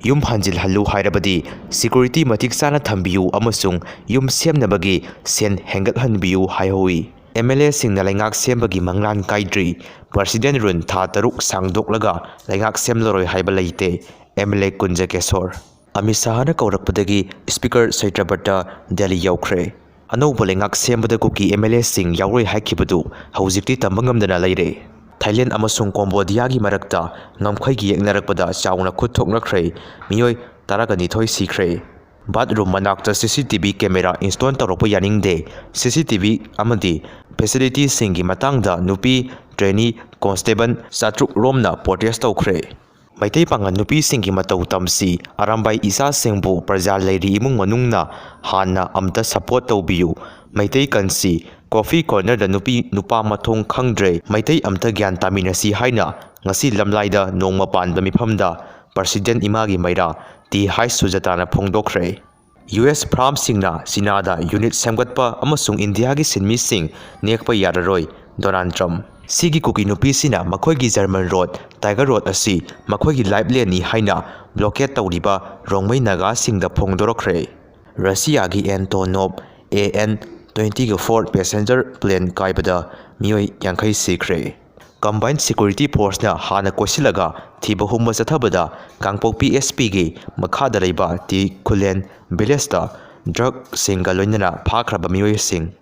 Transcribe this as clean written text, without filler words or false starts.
Yum hanjil hallu hairabadi security matik sana thambiu amasung yum semnabagi sen hengat hanbiu haihui. MLA sing na laingak sembagi manglan kaidri President run tha taruk sangdoklaga laingak semloroi haiba leite MLA kunja kesor. Amit Shah na Kourakpadagi Speaker Satyabrata Delhi Ywkhre. Anouba laingak sembada kuki MLA sing yauroi haikibadu haujikti tambangamdana leire. Thailand amasung Cambodia gi marakta ngamkhai gi yeknarakpada chauna khuthoknakhre mioi taraganithoi Sikhre. Bathroom manakta CCTV camera install tawrokpa yaningde CCTV amadi facility singi matangda nupi trainee constable satruk romna protest tawkhre. Maitai pangan nupi singi matau tamsi arambai isa singbu praja leiri imung manungna hanna amta support tawbiu. Maitai kansi Coffee corner da nupi nupa mathong khangdre maitai amta gyan taminasi haina ngasi lamlaida nongma panba mifamda President imagi maira ti hai sujatana phongdokre. US Pram singna sinada unit semgatpa amasung India gi sinmi sing nekpa yararoi Donald Trump. Sigi kuki nupi sina makhoi gi German Road Tiger Road asi makhoi gi live lane ni haina blockade tawriba rongmai naga singda phongdorokre. Russia gi Antonov AN-24 passenger plane Kaibada Meeoi Ywkhre Sikhre. Combined Security Force na hana kosilaga thiba humba chathabada Kangpok PSP gi makhada leiba ti Khulen village da drug singa loinana phakraba Meeoi sing